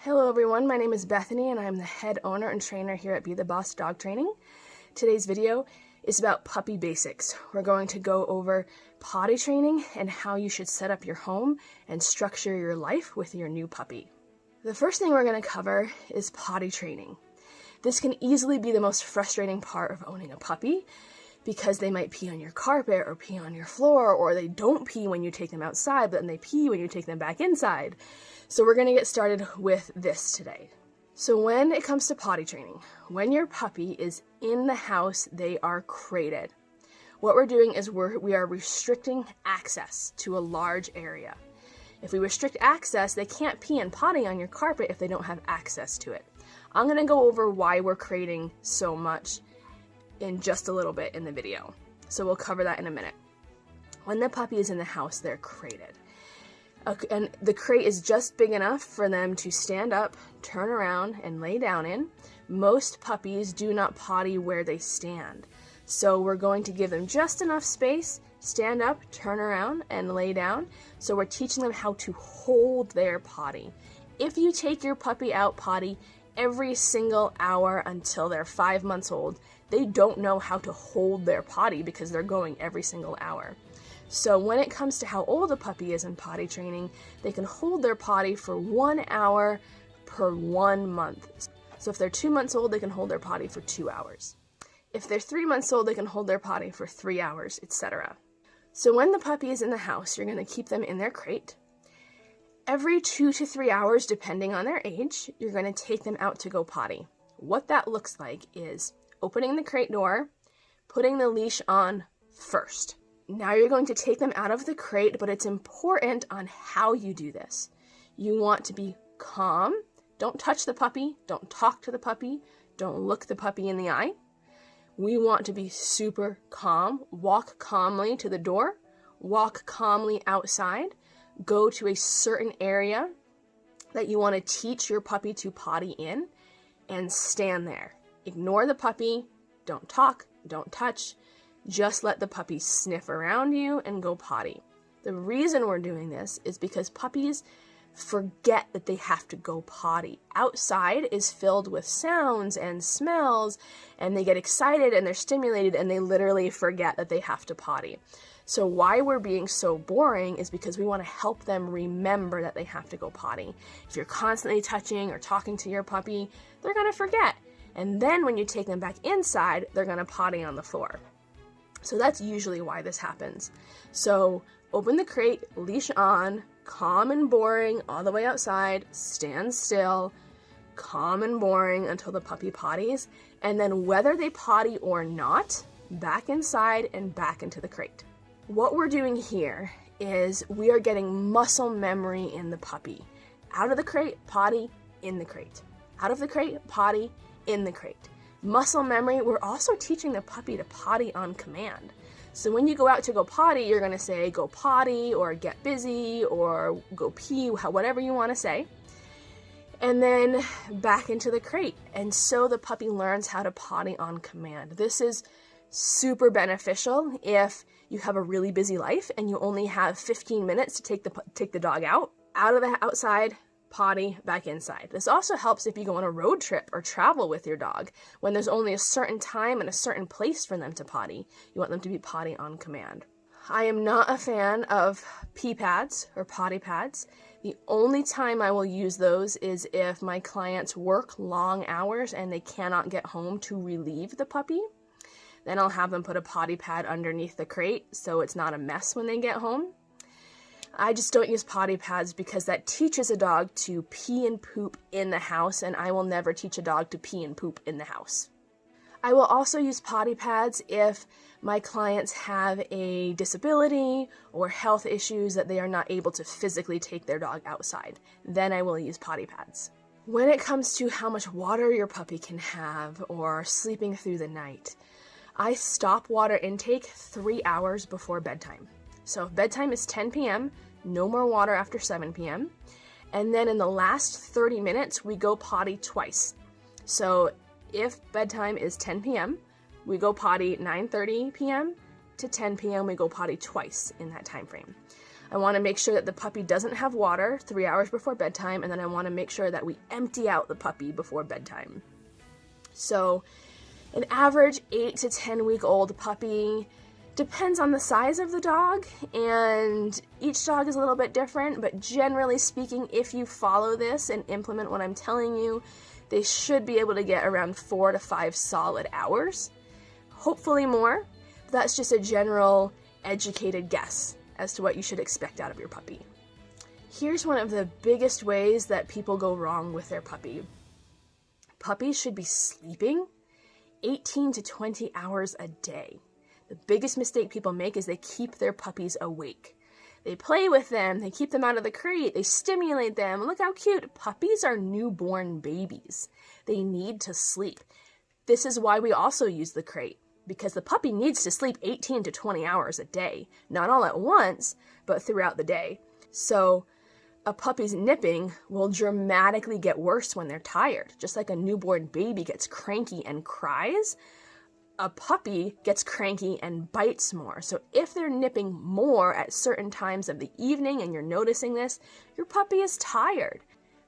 Hello everyone, my name is Bethany and I'm the head owner and trainer here at Be The Boss Dog Training. Today's video is about puppy basics. We're going to go over potty training and how you should set up your home and structure your life with your new puppy. The first thing we're going to cover is potty training. This can easily be the most frustrating part of owning a puppy because they might pee on your carpet or pee on your floor, or they don't pee when you take them outside, but then they pee when you take them back inside. So we're going to get started with this today. So when it comes to potty training, when your puppy is in the house, they are crated. What we're doing is we are restricting access to a large area. If we restrict access, they can't pee and potty on your carpet if they don't have access to it. I'm going to go over why we're crating so much in just a little bit in the video. So we'll cover that in a minute. When the puppy is in the house, they're crated. And the crate is just big enough for them to stand up, turn around, and lay down in. Most puppies do not potty where they stand. So we're going to give them just enough space, stand up, turn around, and lay down. So we're teaching them how to hold their potty. If you take your puppy out potty every single hour until they're 5 months old, they don't know how to hold their potty because they're going every single hour. So when it comes to how old a puppy is in potty training, they can hold their potty for 1 hour per 1 month. So if they're 2 months old, they can hold their potty for 2 hours. If they're 3 months old, they can hold their potty for 3 hours, etc. So when the puppy is in the house, you're going to keep them in their crate. Every 2 to 3 hours, depending on their age, you're going to take them out to go potty. What that looks like is opening the crate door, putting the leash on first. Now you're going to take them out of the crate, but it's important on how you do this. You want to be calm. Don't touch the puppy. Don't talk to the puppy. Don't look the puppy in the eye. We want to be super calm. Walk calmly to the door. Walk calmly outside. Go to a certain area that you want to teach your puppy to potty in and stand there. Ignore the puppy. Don't talk. Don't touch. Just let the puppy sniff around you and go potty. The reason we're doing this is because puppies forget that they have to go potty. Outside is filled with sounds and smells, and they get excited and they're stimulated and they literally forget that they have to potty. So why we're being so boring is because we want to help them remember that they have to go potty. If you're constantly touching or talking to your puppy, they're going to forget. And then when you take them back inside, they're going to potty on the floor. So that's usually why this happens. So open the crate, leash on, calm and boring all the way outside, stand still, calm and boring until the puppy potties, and then whether they potty or not, back inside and back into the crate. What we're doing here is we are getting muscle memory in the puppy. Out of the crate, potty, in the crate. Out of the crate, potty, in the crate. Muscle memory, we're also teaching the puppy to potty on command. So when you go out to go potty, you're going to say go potty or get busy or go pee, whatever you want to say. And then back into the crate. And so the puppy learns how to potty on command. This is super beneficial if you have a really busy life and you only have 15 minutes to take the dog out of the outside, potty, back inside. This also helps if you go on a road trip or travel with your dog. When there's only a certain time and a certain place for them to potty, you want them to be potty on command. I am not a fan of pee pads or potty pads. The only time I will use those is if my clients work long hours and they cannot get home to relieve the puppy. Then I'll have them put a potty pad underneath the crate so it's not a mess when they get home. I just don't use potty pads because that teaches a dog to pee and poop in the house, and I will never teach a dog to pee and poop in the house. I will also use potty pads if my clients have a disability or health issues that they are not able to physically take their dog outside. Then I will use potty pads. When it comes to how much water your puppy can have or sleeping through the night, I stop water intake 3 hours before bedtime. So if bedtime is 10 p.m., no more water after 7 p.m. And then in the last 30 minutes, we go potty twice. So if bedtime is 10 p.m., we go potty 9:30 p.m. to 10 p.m. We go potty twice in that time frame. I want to make sure that the puppy doesn't have water 3 hours before bedtime, and then I want to make sure that we empty out the puppy before bedtime. So an average 8 to 10 week old puppy depends on the size of the dog, and each dog is a little bit different, but generally speaking, if you follow this and implement what I'm telling you, they should be able to get around 4 to 5 solid hours. Hopefully more. That's just a general educated guess as to what you should expect out of your puppy. Here's one of the biggest ways that people go wrong with their puppy. Puppies should be sleeping 18 to 20 hours a day. The biggest mistake people make is they keep their puppies awake. They play with them, they keep them out of the crate, they stimulate them. Look how cute. Puppies are newborn babies. They need to sleep. This is why we also use the crate, because the puppy needs to sleep 18 to 20 hours a day. Not all at once, but throughout the day. So a puppy's nipping will dramatically get worse when they're tired. Just like a newborn baby gets cranky and cries, a puppy gets cranky and bites more. So if they're nipping more at certain times of the evening and you're noticing this, your puppy is tired.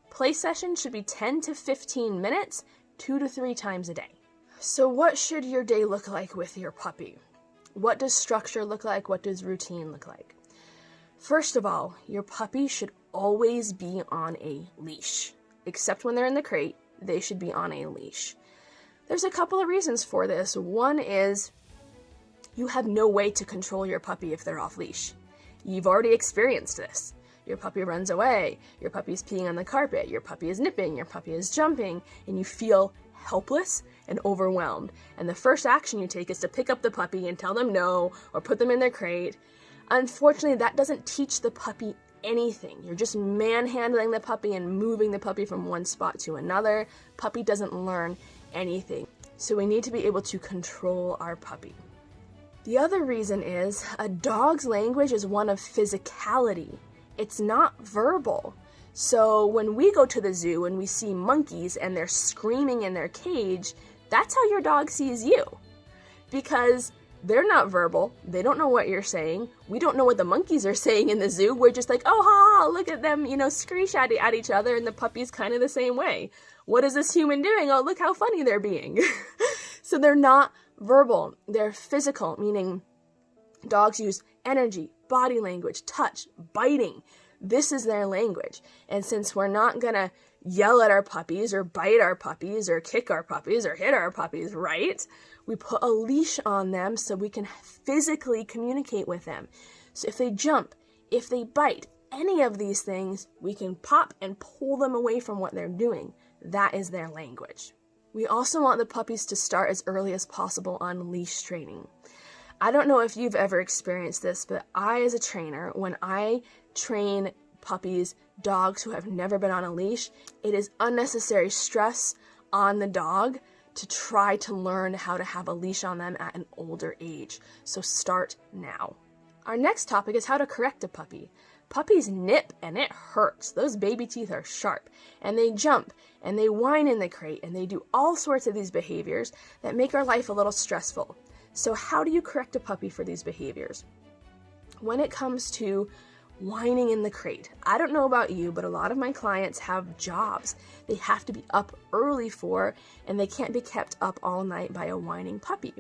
Play sessions should be 10 to 15 minutes, 2 to 3 times a day. So what should your day look like with your puppy? What does structure look like? What does routine look like? First of all, your puppy should always be on a leash. Except when they're in the crate, they should be on a leash. There's a couple of reasons for this. One is you have no way to control your puppy if they're off leash. You've already experienced this. Your puppy runs away, your puppy's peeing on the carpet, your puppy is nipping, your puppy is jumping, and you feel helpless and overwhelmed. And the first action you take is to pick up the puppy and tell them no, or put them in their crate. Unfortunately, that doesn't teach the puppy anything. You're just manhandling the puppy and moving the puppy from one spot to another. Puppy doesn't learn anything. So we need to be able to control our puppy. The other reason is a dog's language is one of physicality. It's not verbal. So when we go to the zoo and we see monkeys and they're screaming in their cage, that's how your dog sees you. Because they're not verbal. They don't know what you're saying. We don't know what the monkeys are saying in the zoo. We're just like, oh, ha, ha, look at them, screech at each other, and the puppy's kind of the same way. What is this human doing? Oh, look how funny they're being. So they're not verbal. They're physical, meaning dogs use energy, body language, touch, biting. This is their language. And since we're not going to yell at our puppies or bite our puppies or kick our puppies or hit our puppies, right? We put a leash on them so we can physically communicate with them. So if they jump, if they bite, any of these things, we can pop and pull them away from what they're doing. That is their language. We also want the puppies to start as early as possible on leash training. I don't know if you've ever experienced this, but I, as a trainer, when I train puppies, dogs who have never been on a leash, it is unnecessary stress on the dog to try to learn how to have a leash on them at an older age. So start now. Our next topic is how to correct a puppy. Puppies nip and it hurts. Those baby teeth are sharp, and they jump and they whine in the crate, and they do all sorts of these behaviors that make our life a little stressful. So how do you correct a puppy for these behaviors? When it comes to whining in the crate, I don't know about you, but a lot of my clients have jobs they have to be up early for, and they can't be kept up all night by a whining puppy.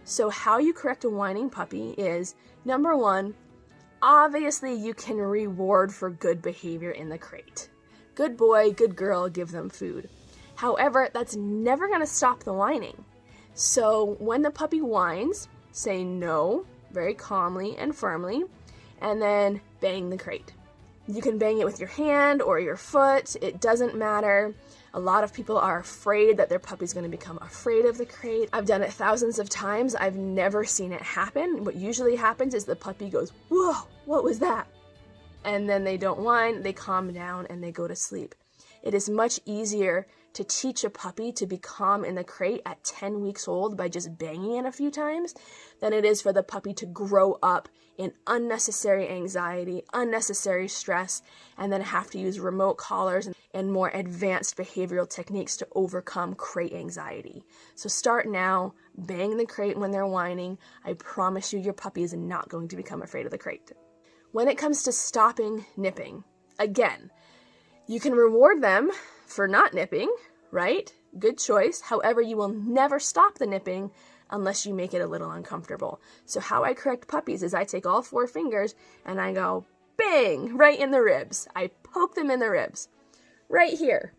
So how you correct a whining puppy is, number one, obviously you can reward for good behavior in the crate. Good boy, good girl, give them food. However, that's never going to stop the whining. So when the puppy whines, say no, very calmly and firmly, and then bang the crate. You can bang it with your hand or your foot, it doesn't matter. A lot of people are afraid that their puppy's going to become afraid of the crate. I've done it thousands of times. I've never seen it happen. What usually happens is the puppy goes, whoa, what was that? And then they don't whine, they calm down, and they go to sleep. It is much easier to teach a puppy to be calm in the crate at 10 weeks old by just banging it a few times than it is for the puppy to grow up in unnecessary anxiety, unnecessary stress, and then have to use remote collars and more advanced behavioral techniques to overcome crate anxiety. So start now, bang the crate when they're whining. I promise you your puppy is not going to become afraid of the crate. When it comes to stopping nipping, again, you can reward them for not nipping, right? Good choice. However, you will never stop the nipping unless you make it a little uncomfortable. So how I correct puppies is I take all 4 fingers and I go bang, right in the ribs. I poke them in the ribs, right here.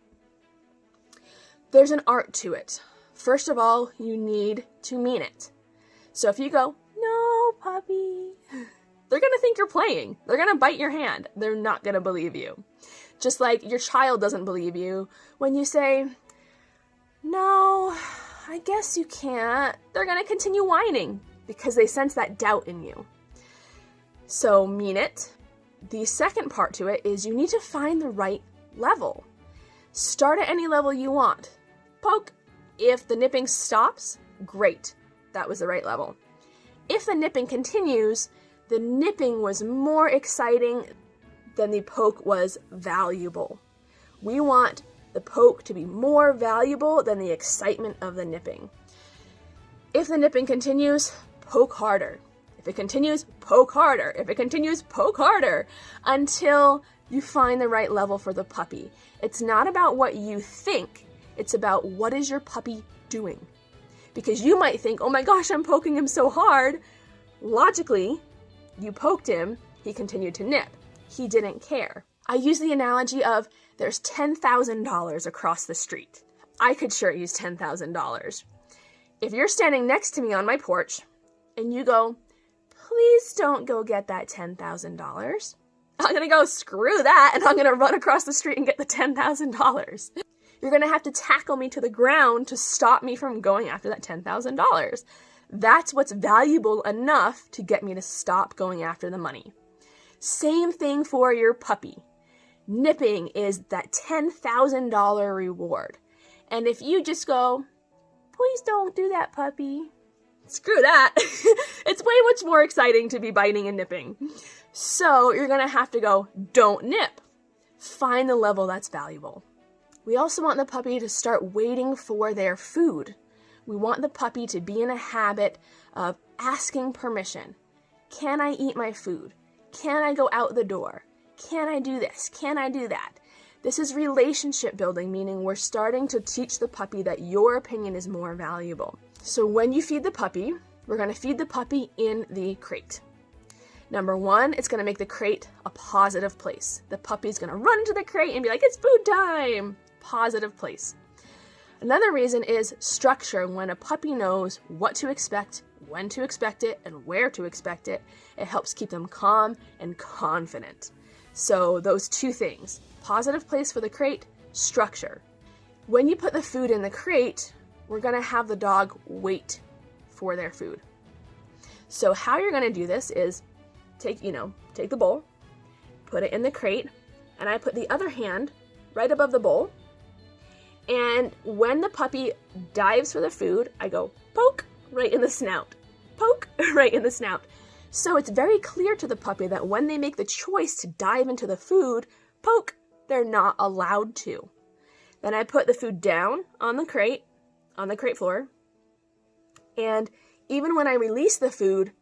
There's an art to it. First of all, you need to mean it. So if you go, no, puppy, they're going to think you're playing. They're going to bite your hand. They're not going to believe you. Just like your child doesn't believe you when you say, no, I guess you can't. They're going to continue whining because they sense that doubt in you. So mean it. The second part to it is you need to find the right level. Start at any level you want. Poke. If the nipping stops, great. That was the right level. If the nipping continues, the nipping was more exciting than the poke was valuable. We want the poke to be more valuable than the excitement of the nipping. If the nipping continues, poke harder. If it continues, poke harder. If it continues, poke harder until you find the right level for the puppy. It's not about what you think. It's about what is your puppy doing. Because you might think, oh my gosh, I'm poking him so hard. Logically, you poked him, he continued to nip. He didn't care. I use the analogy of there's $10,000 across the street. I could sure use $10,000. If you're standing next to me on my porch and you go, please don't go get that $10,000. I'm going to go, screw that, and I'm going to run across the street and get the $10,000. You're going to have to tackle me to the ground to stop me from going after that $10,000. That's what's valuable enough to get me to stop going after the money. Same thing for your puppy. Nipping is that $10,000 reward. And if you just go, please don't do that, puppy. Screw that. It's way much more exciting to be biting and nipping. So you're going to have to go, don't nip. Find the level that's valuable. We also want the puppy to start waiting for their food. We want the puppy to be in a habit of asking permission. Can I eat my food? Can I go out the door? Can I do this? Can I do that? This is relationship building, meaning we're starting to teach the puppy that your opinion is more valuable. So when you feed the puppy, we're going to feed the puppy in the crate. Number 1, it's going to make the crate a positive place. The puppy's going to run into the crate and be like, it's food time. Positive place. Another reason is structure. When a puppy knows what to expect, when to expect it, and where to expect it, it helps keep them calm and confident. So those 2 things, positive place for the crate, structure. When you put the food in the crate, we're going to have the dog wait for their food. So how you're going to do this is take the bowl, put it in the crate, and I put the other hand right above the bowl. And when the puppy dives for the food, I go poke right in the snout. Poke right in the snout. So it's very clear to the puppy that when they make the choice to dive into the food, poke, they're not allowed to. Then I put the food down on the crate floor. And even when I release the food,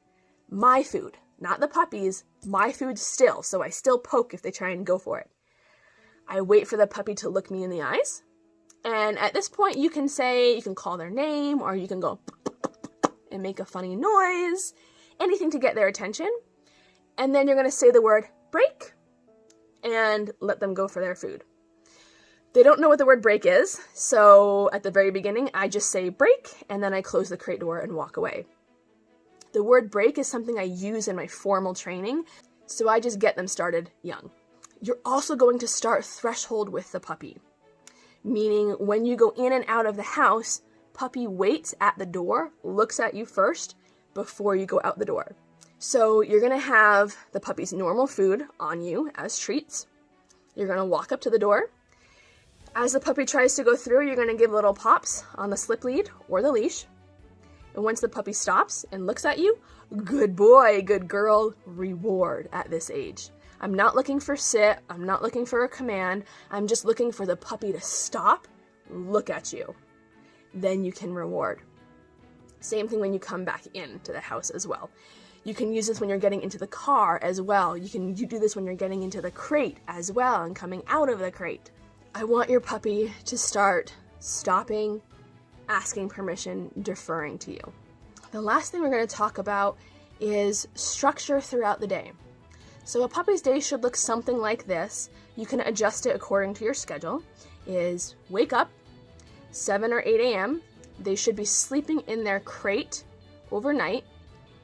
my food, not the puppy's, my food still. So I still poke if they try and go for it. I wait for the puppy to look me in the eyes. And at this point, you can call their name, or you can go and make a funny noise, anything to get their attention. And then you're going to say the word break and let them go for their food. They don't know what the word break is, so at the very beginning, I just say break, and then I close the crate door and walk away. The word break is something I use in my formal training, so I just get them started young. You're also going to start threshold with the puppy. Meaning when you go in and out of the house, puppy waits at the door, looks at you first before you go out the door. So you're going to have the puppy's normal food on you as treats. You're going to walk up to the door. As the puppy tries to go through, you're going to give little pops on the slip lead or the leash. And once the puppy stops and looks at you, good boy, good girl, reward at this age. I'm not looking for sit, I'm not looking for a command, I'm just looking for the puppy to stop, look at you. Then you can reward. Same thing when you come back into the house as well. You can use this when you're getting into the car as well. You do this when you're getting into the crate as well and coming out of the crate. I want your puppy to start stopping, asking permission, deferring to you. The last thing we're going to talk about is structure throughout the day. So a puppy's day should look something like this. You can adjust it according to your schedule. Is wake up, 7 or 8 a.m. They should be sleeping in their crate overnight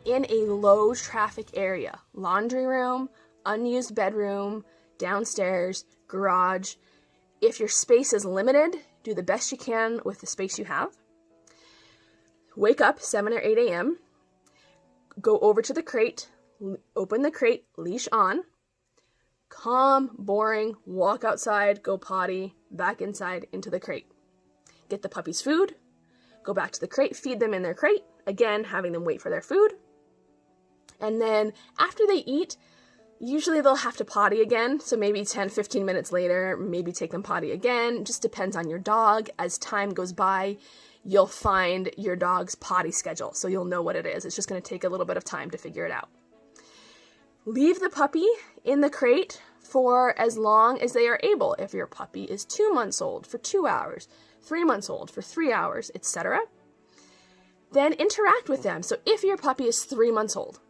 in a low traffic area. Laundry room, unused bedroom, downstairs, garage. If your space is limited, do the best you can with the space you have. Wake up, 7 or 8 a.m. Go over to the crate, open the crate, leash on. Calm, boring, walk outside, go potty, back inside into the crate. Get the puppies food, go back to the crate, feed them in their crate, again, having them wait for their food. And then after they eat, usually they'll have to potty again, so maybe 10, 15 minutes later, maybe take them potty again. Just depends on your dog. As time goes by, you'll find your dog's potty schedule, so you'll know what it is. It's just going to take a little bit of time to figure it out. Leave the puppy in the crate for as long as they are able. If your puppy is 2 months old, for 2 hours, 3 months old, for 3 hours, etc. Then interact with them. So if your puppy is 3 months old,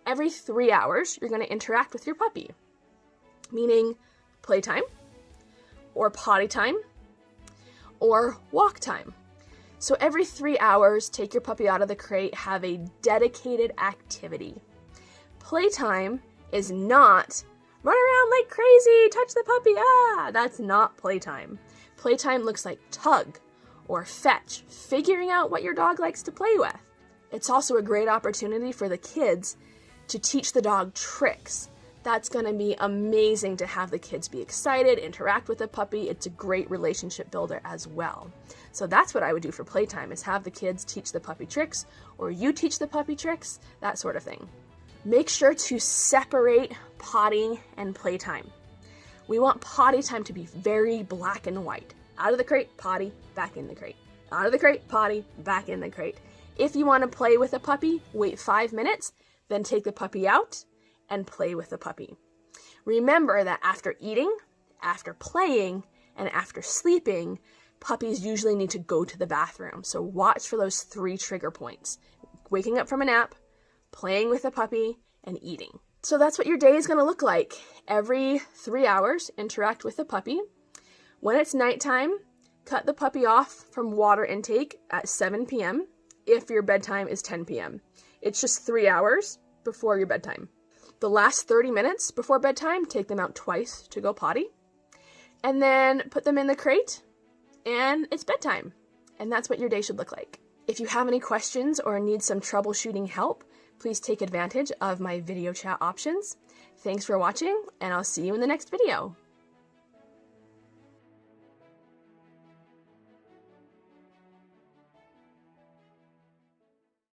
every 3 hours, you're going to interact with your puppy, meaning playtime, or potty time, or walk time. So every 3 hours, take your puppy out of the crate, have a dedicated activity. Playtime is not run around like crazy, touch the puppy, that's not playtime. Playtime looks like tug or fetch, figuring out what your dog likes to play with. It's also a great opportunity for the kids to teach the dog tricks. That's going to be amazing to have the kids be excited, interact with the puppy. It's a great relationship builder as well. So that's what I would do for playtime, is have the kids teach the puppy tricks, or you teach the puppy tricks, that sort of thing. Make sure to separate potty and playtime. We want potty time to be very black and white. Out of the crate, potty, back in the crate. Out of the crate, potty, back in the crate. If you want to play with a puppy, wait 5 minutes, then take the puppy out and play with the puppy. Remember that after eating, after playing, and after sleeping, puppies usually need to go to the bathroom. So watch for those 3 trigger points: waking up from a nap, playing with the puppy, and eating. So that's what your day is going to look like. Every 3 hours, interact with the puppy. When it's nighttime, cut the puppy off from water intake at 7 p.m. if your bedtime is 10 p.m. It's just 3 hours before your bedtime. The last 30 minutes before bedtime, take them out twice to go potty, and then put them in the crate, and it's bedtime. And that's what your day should look like. If you have any questions or need some troubleshooting help, please take advantage of my video chat options. Thanks for watching, and I'll see you in the next video.